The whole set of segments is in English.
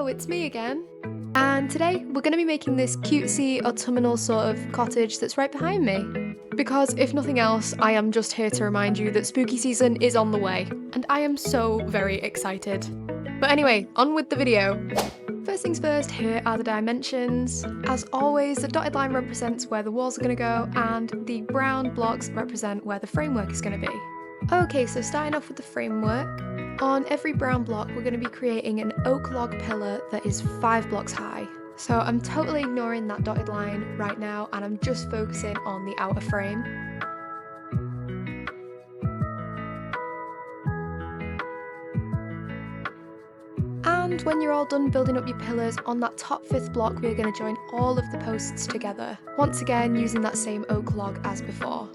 Hello, it's me again. And today we're going to be making this cutesy autumnal sort of cottage that's right behind me. Because if nothing else, I am just here to remind you that spooky season is on the way, and I am so very excited. But anyway, on with the video. First things first, here are the dimensions. As always, the dotted line represents where the walls are going to go, and the brown blocks represent where the framework is going to be. Okay, so starting off with the framework, on every brown block we're going to be creating an oak log pillar that is 5 blocks high. So I'm totally ignoring that dotted line right now and I'm just focusing on the outer frame. And when you're all done building up your pillars, on that top 5th block we're going to join all of the posts together, once again using that same oak log as before.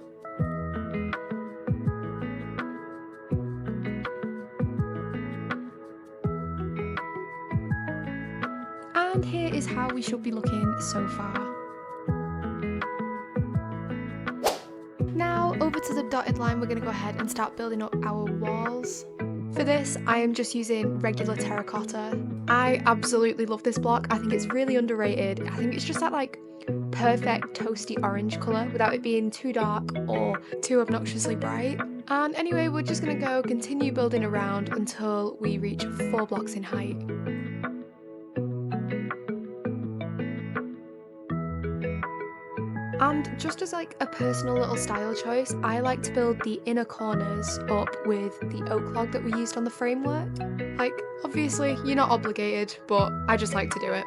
And here is how we should be looking so far. Now over to the dotted line, we're going to go ahead and start building up our walls. For this, I am just using regular terracotta. I absolutely love this block. I think it's really underrated. I think it's just that like perfect toasty orange colour without it being too dark or too obnoxiously bright. And anyway, we're just going to continue building around until we reach 4 blocks in height. And just as like a personal little style choice, I like to build the inner corners up with the oak log that we used on the framework. Like, obviously, you're not obligated, but I just like to do it.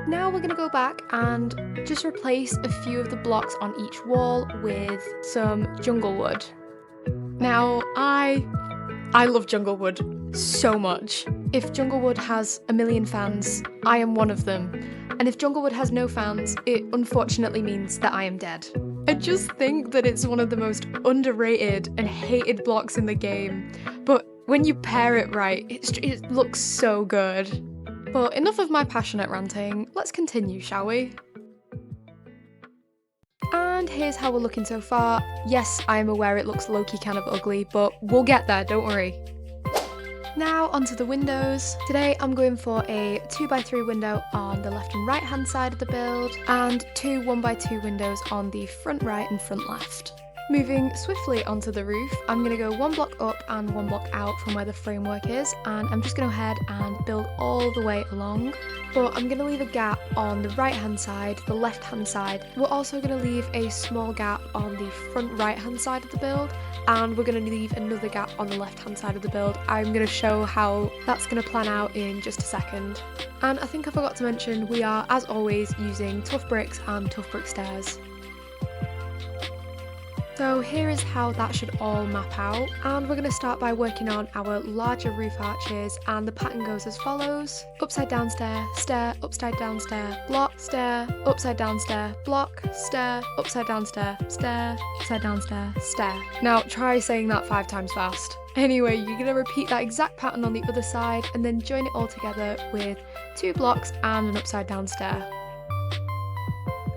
Now we're going to go back and just replace a few of the blocks on each wall with some jungle wood. Now, I love jungle wood so much. If jungle wood has a million fans, I am one of them. And if Junglewood has no fans, it unfortunately means that I am dead. I just think that it's one of the most underrated and hated blocks in the game, but when you pair it right, it looks so good. But enough of my passionate ranting, let's continue, shall we? And here's how we're looking so far. Yes, I am aware it looks low-key kind of ugly, but we'll get there, don't worry. Now onto the windows. Today I'm going for a 2x3 window on the left and right hand side of the build and 2 1x2 windows on the front right and front left. Moving swiftly onto the roof, I'm going to go 1 block up and 1 block out from where the framework is, and I'm just going to go ahead and build all the way along. But I'm going to leave a gap on the right hand side, the left hand side. We're also going to leave a small gap on the front right hand side of the build, and we're going to leave another gap on the left hand side of the build. I'm going to show how that's going to plan out in just a second. And I think I forgot to mention, we are, as always, using tough bricks and tough brick stairs. So here is how that should all map out, and we're going to start by working on our larger roof arches, and the pattern goes as follows: upside down stair, stair, upside down stair, block, stair, upside down stair, block, stair, upside down stair, stair, upside down stair, stair. Now try saying that 5 times fast. Anyway, you're going to repeat that exact pattern on the other side and then join it all together with 2 blocks and an upside down stair.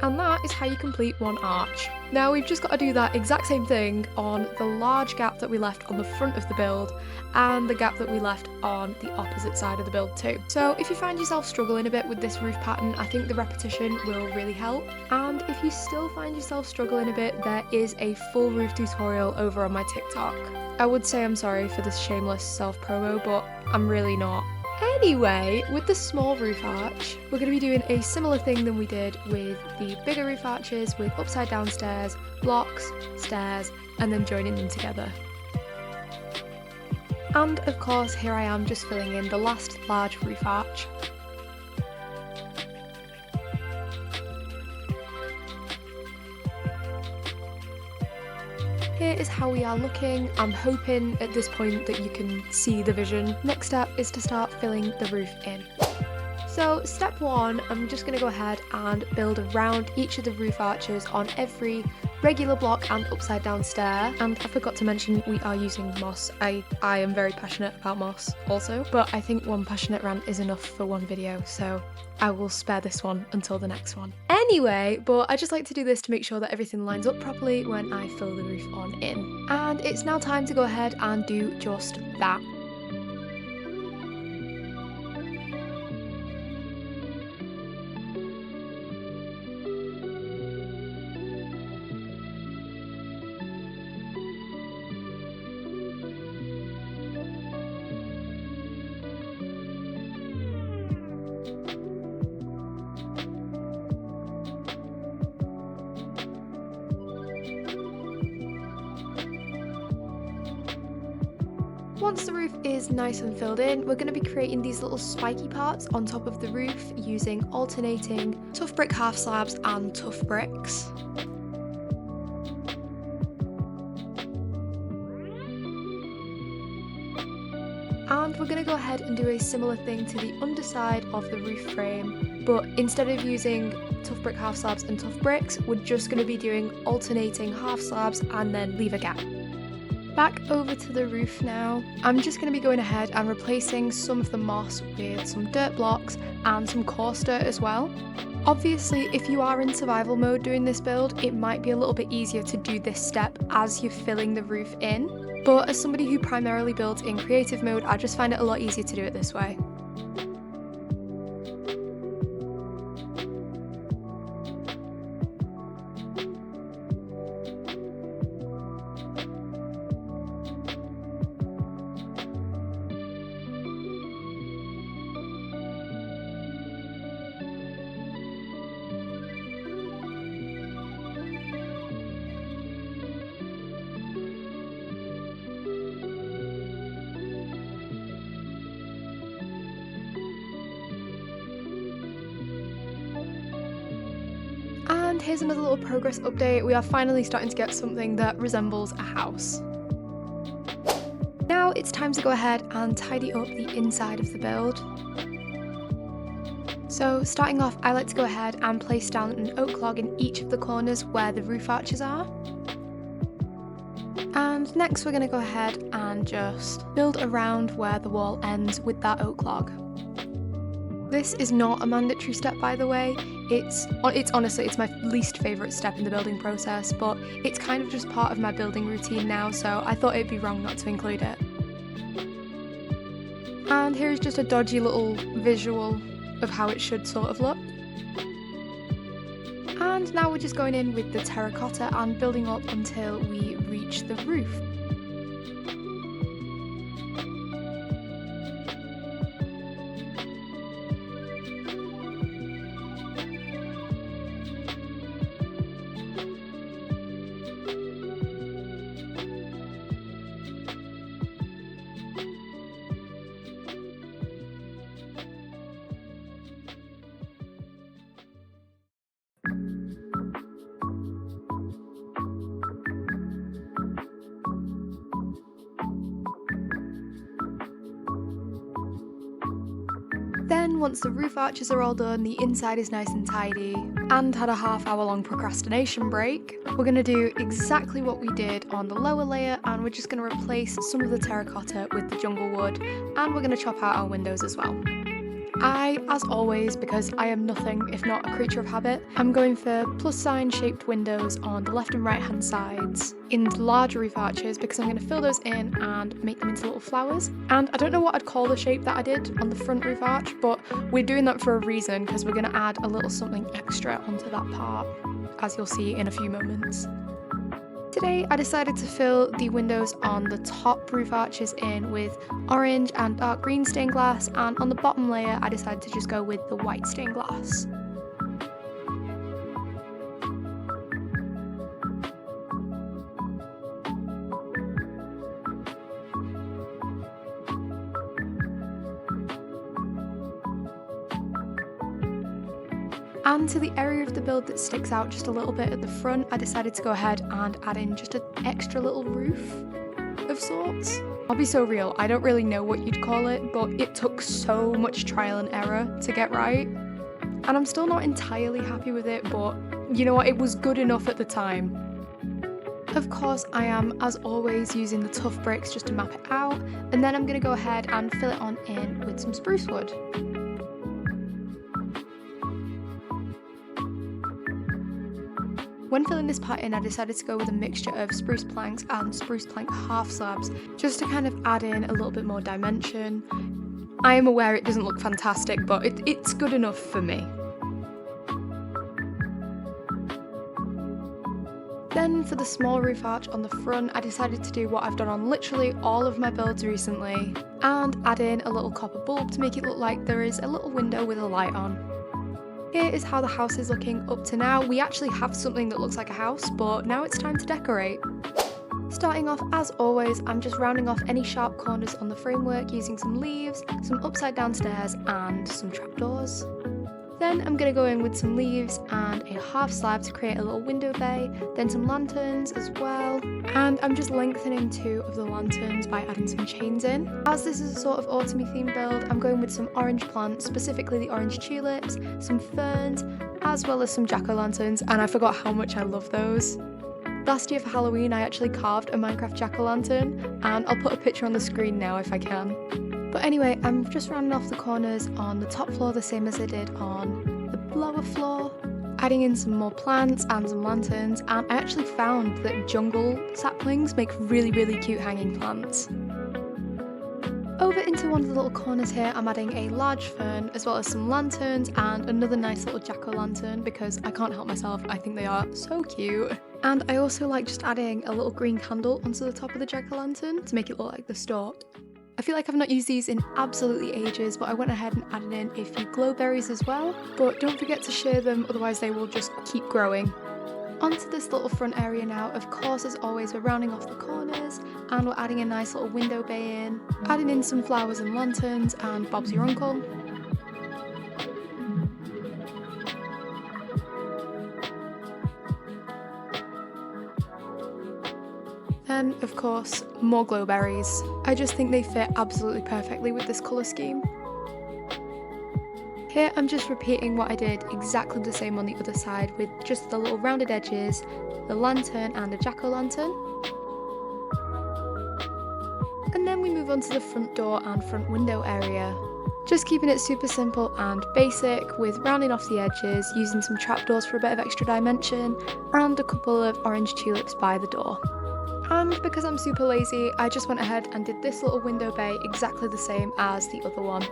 And that is how you complete 1 arch. Now we've just got to do that exact same thing on the large gap that we left on the front of the build and the gap that we left on the opposite side of the build too. So if you find yourself struggling a bit with this roof pattern, I think the repetition will really help. And if you still find yourself struggling a bit, there is a full roof tutorial over on my TikTok. I would say I'm sorry for this shameless self-promo, but I'm really not. Anyway, with the small roof arch, we're going to be doing a similar thing than we did with the bigger roof arches, with upside down stairs, blocks, stairs, and then joining them together. And of course, here I am just filling in the last large roof arch. Here is how we are looking. I'm hoping at this point that you can see the vision. Next step is to start filling the roof in. So step 1, I'm just going to go ahead and build around each of the roof arches on every regular block and upside down stair. And I forgot to mention we are using moss. I am very passionate about moss also, but I think 1 passionate rant is enough for 1 video, so I will spare this one until the next one. Anyway, but I just like to do this to make sure that everything lines up properly when I fill the roof on in. And it's now time to go ahead and do just that. Once the roof is nice and filled in, we're going to be creating these little spiky parts on top of the roof using alternating tough brick half slabs and tough bricks. And we're going to go ahead and do a similar thing to the underside of the roof frame, but instead of using tough brick half slabs and tough bricks, we're just going to be doing alternating half slabs and then leave a gap. Back over to the roof now. I'm just going to be going ahead and replacing some of the moss with some dirt blocks and some coarse dirt as well. Obviously, if you are in survival mode doing this build, it might be a little bit easier to do this step as you're filling the roof in. But as somebody who primarily builds in creative mode, I just find it a lot easier to do it this way. And here's another little progress update. We are finally starting to get something that resembles a house. Now it's time to go ahead and tidy up the inside of the build. So starting off, I like to go ahead and place down an oak log in each of the corners where the roof arches are. And next we're going to go ahead and just build around where the wall ends with that oak log. This is not a mandatory step, by the way. It's honestly my least favourite step in the building process, but it's kind of just part of my building routine now, so I thought it'd be wrong not to include it. And here's just a dodgy little visual of how it should sort of look. And now we're just going in with the terracotta and building up until we reach the roof. Then, once the roof arches are all done, the inside is nice and tidy, and had a half-hour-long procrastination break, we're going to do exactly what we did on the lower layer, and we're just going to replace some of the terracotta with the jungle wood, and we're going to chop out our windows as well. I, as always, because I am nothing if not a creature of habit, I'm going for plus sign shaped windows on the left and right hand sides in the larger roof arches because I'm going to fill those in and make them into little flowers. And I don't know what I'd call the shape that I did on the front roof arch, but we're doing that for a reason because we're going to add a little something extra onto that part, as you'll see in a few moments. Today I decided to fill the windows on the top roof arches in with orange and dark green stained glass, and on the bottom layer I decided to just go with the white stained glass. And to the area of the build that sticks out just a little bit at the front, I decided to go ahead and add in just an extra little roof of sorts. I'll be so real, I don't really know what you'd call it, but it took so much trial and error to get right. And I'm still not entirely happy with it, but you know what, it was good enough at the time. Of course, I am, as always, using the tough bricks just to map it out, and then I'm going to go ahead and fill it on in with some spruce wood. When filling this part in, I decided to go with a mixture of spruce planks and spruce plank half slabs, just to kind of add in a little bit more dimension. I am aware it doesn't look fantastic, but it's good enough for me. Then for the small roof arch on the front, I decided to do what I've done on literally all of my builds recently, and add in a little copper bulb to make it look like there is a little window with a light on. Here is how the house is looking up to now. We actually have something that looks like a house, but now it's time to decorate. Starting off, as always, I'm just rounding off any sharp corners on the framework using some leaves, some upside down stairs and some trapdoors. Then I'm going to go in with some leaves and a half slab to create a little window bay, then some lanterns as well, and I'm just lengthening 2 of the lanterns by adding some chains in. As this is a sort of autumny themed build, I'm going with some orange plants, specifically the orange tulips, some ferns, as well as some jack-o'-lanterns, and I forgot how much I love those. Last year for Halloween I actually carved a Minecraft jack-o'-lantern, and I'll put a picture on the screen now if I can. But anyway, I'm just rounding off the corners on the top floor the same as I did on the lower floor, adding in some more plants and some lanterns, and I actually found that jungle saplings make really cute hanging plants. Over into one of the little corners here, I'm adding a large fern as well as some lanterns and another nice little jack-o'-lantern because I can't help myself, I think they are so cute. And I also like just adding a little green candle onto the top of the jack-o'-lantern to make it look like the stalk. I feel like I've not used these in absolutely ages, but I went ahead and added in a few glowberries as well, but don't forget to share them, otherwise they will just keep growing. Onto this little front area now. Of course, as always, we're rounding off the corners and we're adding a nice little window bay in, adding in some flowers and lanterns and Bob's your uncle. Then, of course, more glowberries. I just think they fit absolutely perfectly with this colour scheme. Here I'm just repeating what I did exactly the same on the other side with just the little rounded edges, the lantern and a jack-o'-lantern. And then we move on to the front door and front window area. Just keeping it super simple and basic with rounding off the edges, using some trapdoors for a bit of extra dimension, and a couple of orange tulips by the door. And because I'm super lazy, I just went ahead and did this little window bay exactly the same as the other one.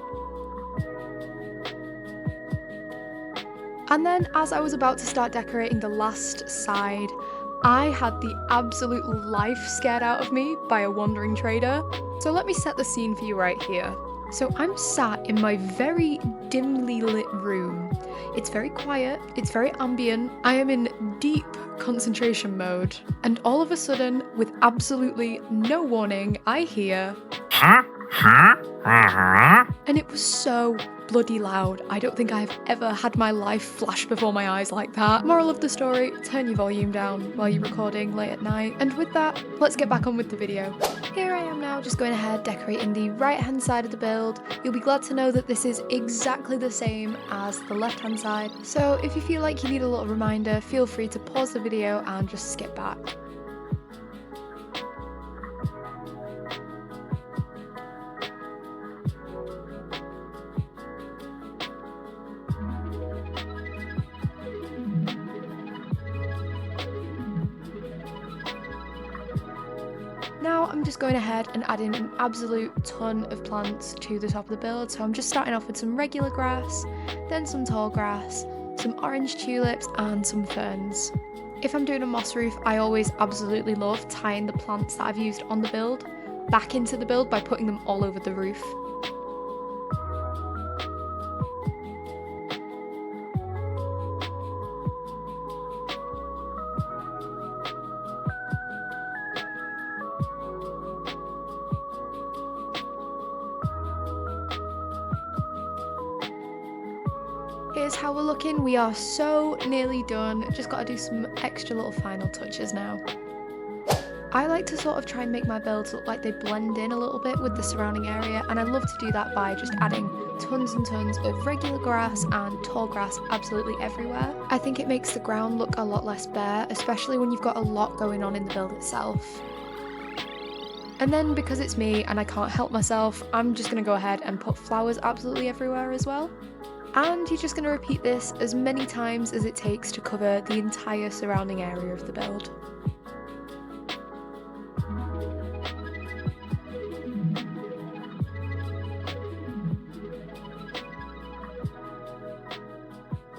And then as I was about to start decorating the last side, I had the absolute life scared out of me by a wandering trader. So let me set the scene for you right here. So I'm sat in my very dimly lit room. It's very quiet, it's very ambient, I am in deep concentration mode, and all of a sudden, with absolutely no warning, I hear and it was so bloody loud. I don't think I've ever had my life flash before my eyes like that. Moral of the story, turn your volume down while you're recording late at night. And with that, let's get back on with the video. Here I am now just going ahead decorating the right hand side of the build. You'll be glad to know that this is exactly the same as the left hand side. So if you feel like you need a little reminder, feel free to pause the video and just skip back. Now I'm just going ahead and adding an absolute ton of plants to the top of the build. So I'm just starting off with some regular grass, then some tall grass, some orange tulips and some ferns. If I'm doing a moss roof, I always absolutely love tying the plants that I've used on the build back into the build by putting them all over the roof. Here's how we're looking. We are so nearly done. Just got to do some extra little final touches now. I like to sort of try and make my builds look like they blend in a little bit with the surrounding area, and I love to do that by just adding tons and tons of regular grass and tall grass absolutely everywhere. I think it makes the ground look a lot less bare, especially when you've got a lot going on in the build itself. And then because it's me and I can't help myself, I'm just going to go ahead and put flowers absolutely everywhere as well. And you're just going to repeat this as many times as it takes to cover the entire surrounding area of the build.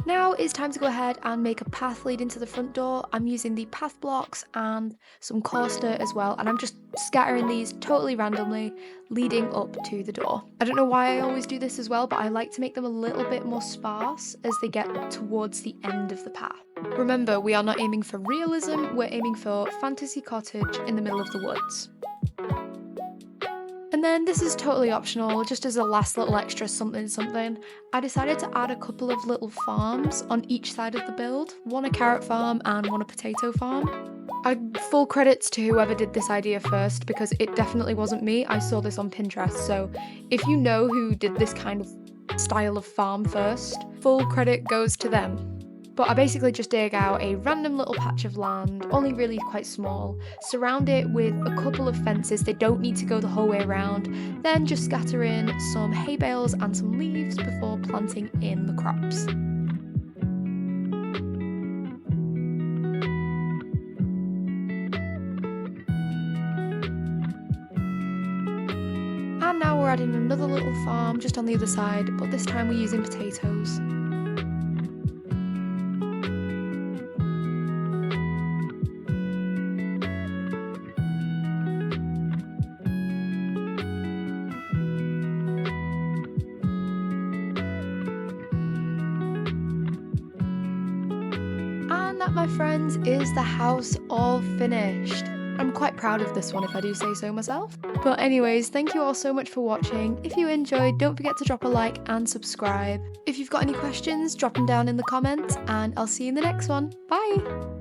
Now it's time to go ahead and make a path leading to the front door. I'm using the path blocks and some coarse dirt as well, and I'm just scattering these totally randomly leading up to the door. I don't know why I always do this as well, but I like to make them a little bit more sparse as they get towards the end of the path. Remember, we are not aiming for realism, we're aiming for fantasy cottage in the middle of the woods. And then this is totally optional, just as a last little extra something. I decided to add a couple of little farms on each side of the build, one a carrot farm and one a potato farm. Full credits to whoever did this idea first, because it definitely wasn't me. I saw this on Pinterest, so if you know who did this kind of style of farm first, full credit goes to them. But I basically just dig out a random little patch of land, only really quite small, surround it with a couple of fences, they don't need to go the whole way around, then just scatter in some hay bales and some leaves before planting in the crops. And now we're adding another little farm just on the other side, but this time we're using potatoes. And that, my friends, is the house all finished. I'm quite proud of this one if I do say so myself. But anyways, thank you all so much for watching. If you enjoyed, don't forget to drop a like and subscribe. If you've got any questions, drop them down in the comments and I'll see you in the next one. Bye!